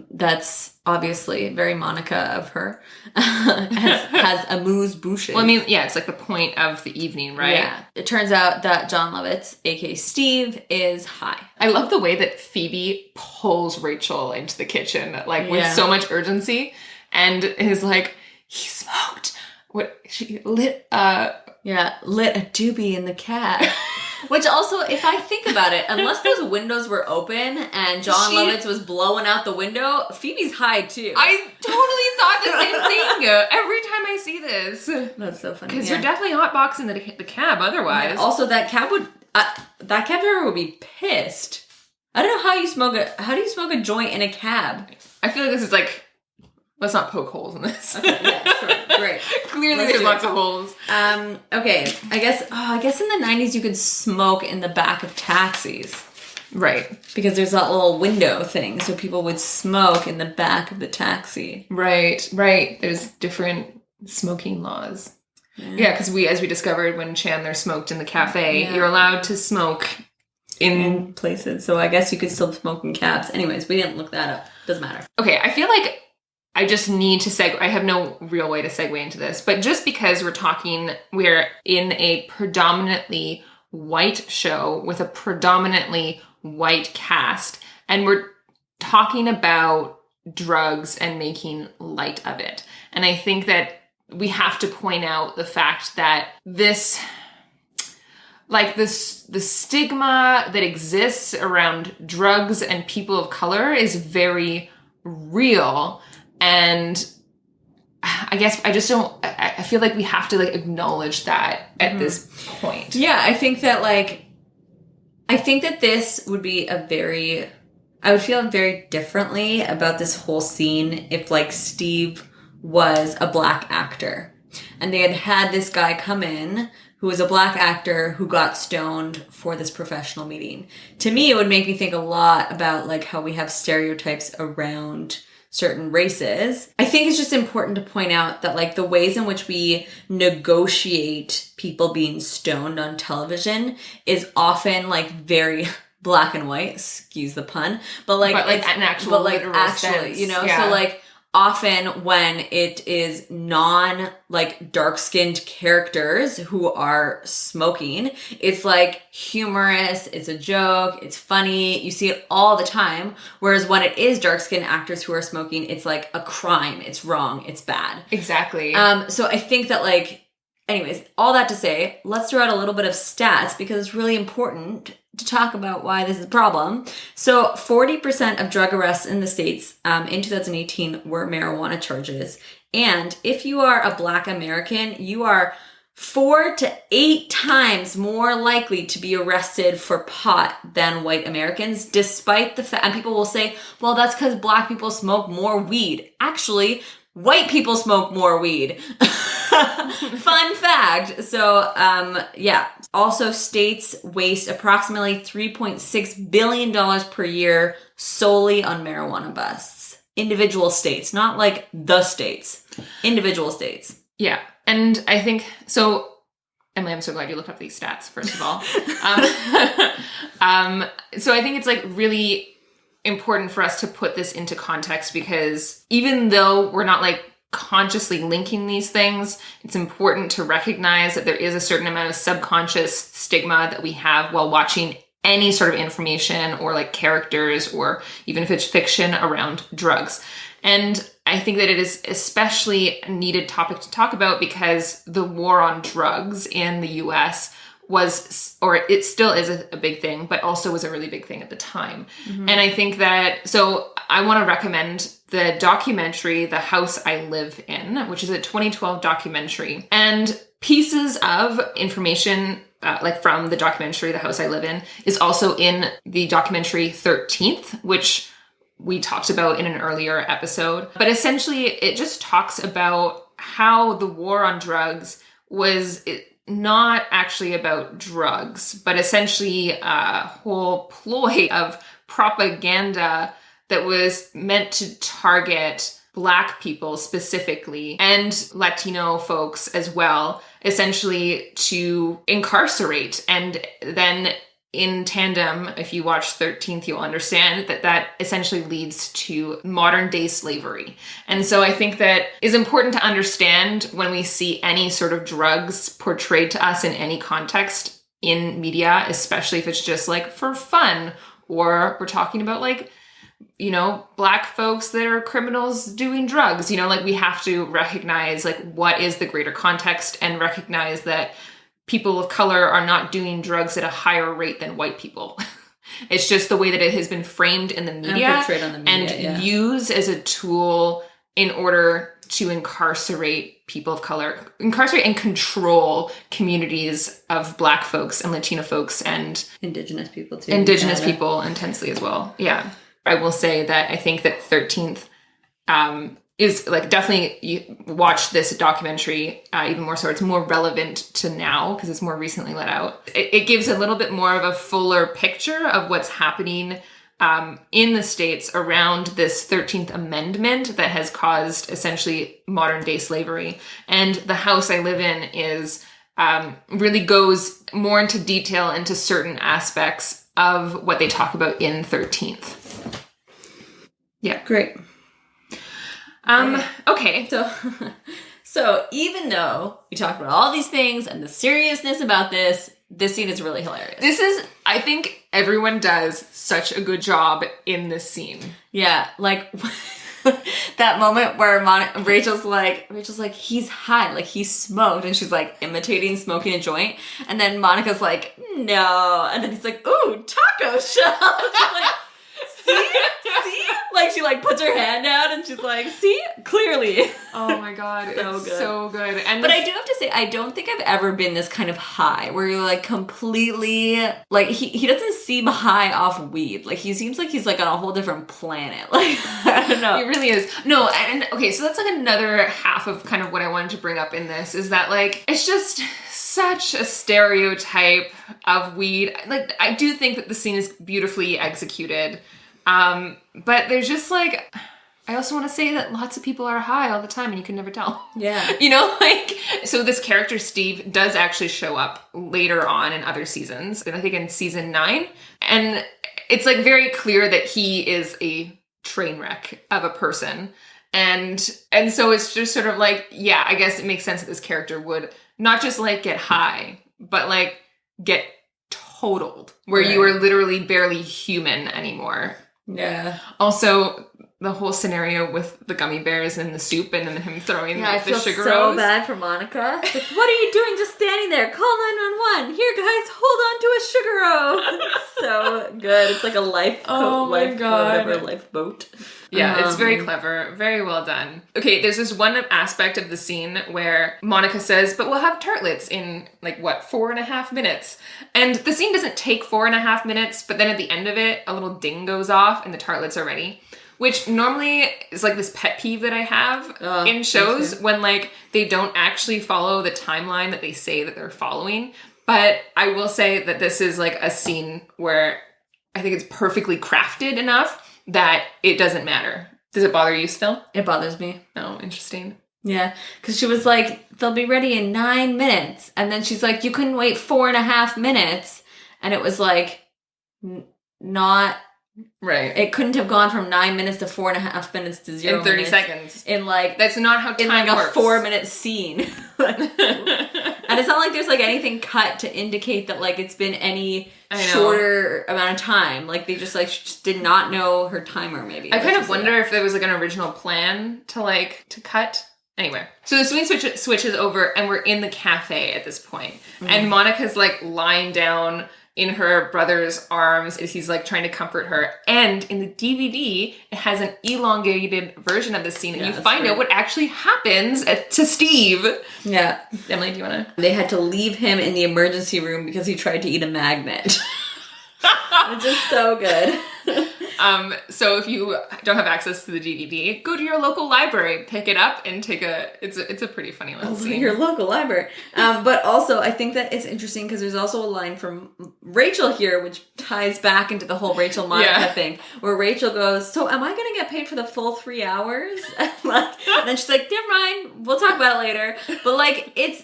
that's obviously very Monica of her. has amuse-bouche. Well, I mean, yeah, it's like the point of the evening, right? Yeah. It turns out that John Lovitz, aka Steve, is high. I love the way that Phoebe pulls Rachel into the kitchen, like, with so much urgency, and is like, he smoked. What? She lit lit a doobie in the cab. Which also, if I think about it, unless those windows were open and John Lovitz was blowing out the window, Phoebe's high too. I totally thought the same thing every time I see this. That's so funny. Because you're definitely hotboxing the cab otherwise. Yeah. Also, that cab driver would be pissed. I don't know how do you smoke a joint in a cab? I feel like this is like, let's not poke holes in this. Okay, yeah, sure. Great. Clearly there's lots of holes. Okay. I guess in the 90s you could smoke in the back of taxis. Right. Because there's that little window thing, so people would smoke in the back of the taxi. Right. There's different smoking laws. Yeah, because as we discovered when Chandler smoked in the cafe, you're allowed to smoke in places. So I guess you could still smoke in cabs. Anyways, we didn't look that up. Doesn't matter. Okay, I feel like I just need to I have no real way to segue into this, but just because we're in a predominantly white show with a predominantly white cast, and we're talking about drugs and making light of it. And I think that we have to point out the fact that the stigma that exists around drugs and people of color is very real. And I guess I feel like we have to, like, acknowledge that at this point. Yeah, I think that, like, I think that this would be I would feel very differently about this whole scene if, like, Steve was a black actor and they had this guy come in who was a black actor who got stoned for this professional meeting. To me, it would make me think a lot about, like, how we have stereotypes around certain races. I think it's just important to point out that, like, the ways in which we negotiate people being stoned on television is often, like, very black and white, excuse the pun, but like it's an actual literal sense. You know, so like often when it is like dark-skinned characters who are smoking, it's like humorous, it's a joke, it's funny, you see it all the time. Whereas when it is dark-skinned actors who are smoking, it's like a crime, it's wrong, it's bad. Exactly. So I think that, like, anyways, all that to say, let's throw out a little bit of stats because it's really important to talk about why this is a problem. So 40% of drug arrests in the States in 2018 were marijuana charges. And if you are a Black American, you are 4 to 8 times more likely to be arrested for pot than white Americans, despite the fact, and people will say, well, that's because Black people smoke more weed. Actually, white people smoke more weed. Fun fact. So, yeah. Also, states waste approximately $3.6 billion per year solely on marijuana busts. Individual states, not like the states. Individual states. Yeah. And I think, so, Emily, I'm so glad you looked up these stats, first of all. So I think it's, like, really important for us to put this into context because even though we're not, like, consciously linking these things, it's important to recognize that there is a certain amount of subconscious stigma that we have while watching any sort of information or, like, characters or even if it's fiction around drugs. And I think that it is especially a needed topic to talk about because the war on drugs in the US was, or it still is a big thing, but also was a really big thing at the time. Mm-hmm. And I think that, so I want to recommend the documentary, The House I Live In, which is a 2012 documentary. And pieces of information like from the documentary, The House I Live In, is also in the documentary 13th, which we talked about in an earlier episode. But essentially, it just talks about how the war on drugs was not actually about drugs, but essentially a whole ploy of propaganda that was meant to target Black people specifically and Latino folks as well, essentially to incarcerate. And then in tandem, if you watch 13th, you'll understand that that essentially leads to modern day slavery. And so I think that is important to understand when we see any sort of drugs portrayed to us in any context in media, especially if it's just like for fun, or we're talking about like, you know, Black folks that are criminals doing drugs, you know, like we have to recognize like what is the greater context and recognize that people of color are not doing drugs at a higher rate than white people. It's just the way that it has been framed in the media and portrayed on the media, and used as a tool in order to incarcerate people of color, incarcerate and control communities of Black folks and Latino folks and Indigenous people too. Indigenous people intensely as well. Yeah. I will say that I think that 13th is like definitely you watch this documentary even more so. It's more relevant to now because it's more recently let out. It gives a little bit more of a fuller picture of what's happening in the States around this 13th Amendment that has caused essentially modern day slavery. And The House I Live In is really goes more into detail into certain aspects of what they talk about in 13th. Yeah. Great. Okay. So even though we talked about all these things and the seriousness about this scene is really hilarious. This is, I think everyone does such a good job in this scene. Yeah. Like that moment where Rachel's like, he's high, like he smoked, and she's like imitating smoking a joint. And then Monica's like, no. And then he's like, ooh, taco shell. She's like, see? Like she like puts her hand out and she's like, see? Clearly. Oh my god, So it's good. so good. And But I do have to say, I don't think I've ever been this kind of high where you're like completely like he doesn't seem high off weed. Like he seems like he's like on a whole different planet. Like I don't know. It really is. No, and okay, so that's like another half of kind of what I wanted to bring up in this is that like it's just such a stereotype of weed. Like I do think that the scene is beautifully executed. But there's just like I also want to say that lots of people are high all the time and you can never tell. Yeah. You know, like, so this character, Steve, does actually show up later on in other seasons, and I think in season 9. And it's like very clear that he is a train wreck of a person. And so it's just sort of like, yeah, I guess it makes sense that this character would not just like get high, but like get totaled, where you are literally barely human anymore. Yeah. Also, the whole scenario with the gummy bears and the soup and then him throwing I the feel sugar so rose. bad for Monica. Like, what are you doing just standing there? Call 911. Here, guys, hold on to a sugar rose. It's so good. It's like a lifeboat. Yeah, it's very clever. Very well done. Okay, there's this one aspect of the scene where Monica says, but we'll have tartlets in, 4.5 minutes. And the scene doesn't take 4.5 minutes, but then at the end of it, a little ding goes off and the tartlets are ready. Which normally is like this pet peeve that I have in shows when they don't actually follow the timeline that they say that they're following. But I will say that this is like a scene where I think it's perfectly crafted enough that it doesn't matter. Does it bother you still? It bothers me. Oh, interesting. Yeah, because she was like, they'll be ready in 9 minutes. And then she's like, you couldn't wait 4.5 minutes. And it was like, not... Right. It couldn't have gone from 9 minutes to 4.5 minutes to 0 in 30 minutes. seconds. In like... That's not how time works. In a 4-minute scene. And it's not like there's anything cut to indicate that it's been any shorter amount of time. They just did not know her timer maybe. I kind of wonder if there was an original plan to cut. Anyway, so the scene switches over and we're in the cafe at this point. Mm-hmm. And Monica's lying down in her brother's arms as he's trying to comfort her. And in the DVD, it has an elongated version of the scene. And you find out what actually happens to Steve. Yeah. Emily, do you want to? They had to leave him in the emergency room because he tried to eat a magnet. Which is so good. So if you don't have access to the DVD, go to your local library, pick it up, and it's a pretty funny little scene. Your local library. But also, I think that it's interesting because there's also a line from Rachel here, which ties back into the whole Rachel-Monica thing, where Rachel goes, so am I going to get paid for the full 3 hours? And then she's like, never mind, we'll talk about it later. But it's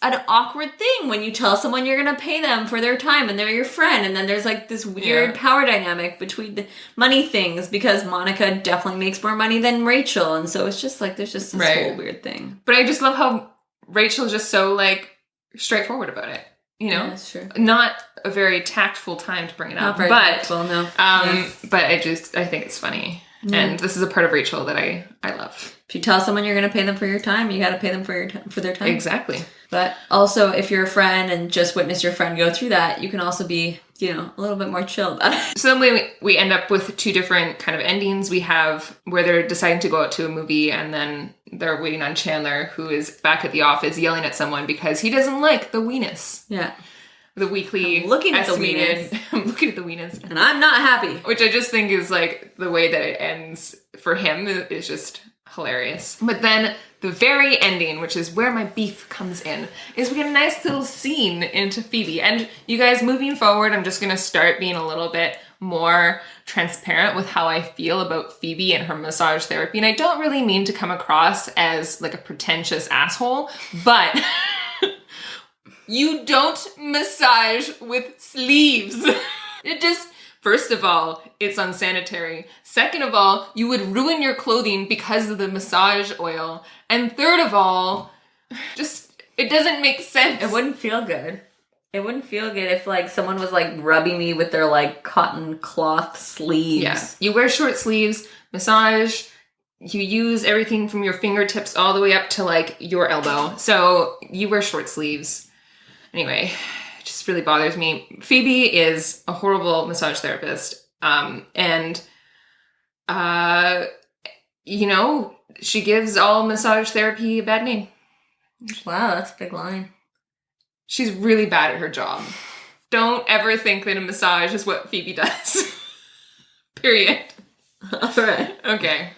an awkward thing when you tell someone you're going to pay them for their time and they're your friend. And then there's this weird power dynamic between the money things because Monica definitely makes more money than Rachel. And so it's just there's just this whole weird thing. But I just love how Rachel's just so straightforward about it. You know, yeah, that's true. Not a very tactful time to bring it up, but tactful, no. But I think it's funny. Yeah. And this is a part of Rachel that I love. If you tell someone you're going to pay them for your time, you got to pay them for their time. Exactly. But also, if you're a friend and just witness your friend go through that, you can also be, a little bit more chill about it. So then we end up with two different kind of endings. We have where they're deciding to go out to a movie and then they're waiting on Chandler, who is back at the office yelling at someone because he doesn't like the Weenus. Yeah. The weekly I'm looking at estimated, the Weenus. I'm looking at the Weenus. And I'm not happy. Which I just think is the way that it ends for him is just hilarious. But then the very ending, which is where my beef comes in, is we get a nice little scene into Phoebe. And you guys, moving forward, I'm just going to start being a little bit more transparent with how I feel about Phoebe and her massage therapy. And I don't really mean to come across as a pretentious asshole, but you don't massage with sleeves. It just... First of all, it's unsanitary. Second of all, you would ruin your clothing because of the massage oil. And third of all, it doesn't make sense. It wouldn't feel good. It wouldn't feel good if someone was rubbing me with their cotton cloth sleeves. Yeah. You wear short sleeves, massage, you use everything from your fingertips all the way up to your elbow. So you wear short sleeves. Anyway, it just really bothers me. Phoebe is a horrible massage therapist. And You know, she gives all massage therapy a bad name. Wow, that's a big line. She's really bad at her job. Don't ever think that a massage is what Phoebe does. Period. All right. Okay.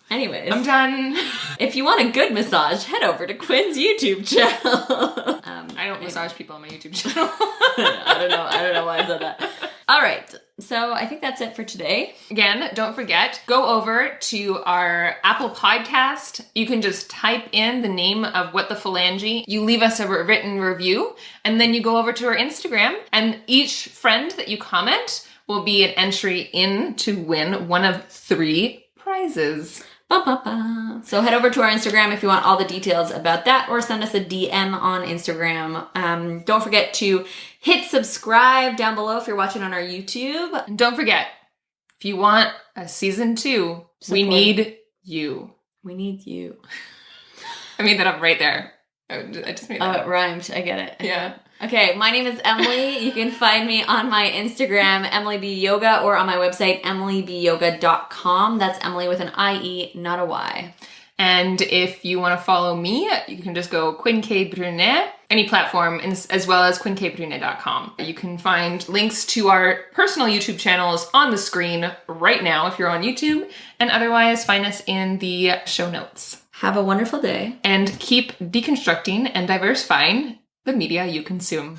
Anyways. I'm done. If you want a good massage, head over to Quinn's YouTube channel. I don't massage people on my YouTube channel. I don't know why I said that. All right. So I think that's it for today. Again, don't forget, go over to our Apple podcast. You can just type in the name of What the Phalange. You leave us a written review, and then you go over to our Instagram, and each friend that you comment will be an entry in to win one of 3 prizes. Ba-ba-ba. So head over to our Instagram if you want all the details about that, or send us a DM on Instagram. Don't forget to hit subscribe down below if you're watching on our YouTube. And don't forget, if you want a season 2, we need you. We need you. I made that up right there. I just made that up. It rhymed. I get it. Yeah. Okay, my name is Emily. You can find me on my Instagram, Emily B Yoga, or on my website, emilybyoga.com. That's Emily with an I-E, not a Y. And if you want to follow me, you can just go Quinn K. Brunet, any platform, as well as quinnkbrunet.com. You can find links to our personal YouTube channels on the screen right now if you're on YouTube, and otherwise find us in the show notes. Have a wonderful day. And keep deconstructing and diversifying the media you consume.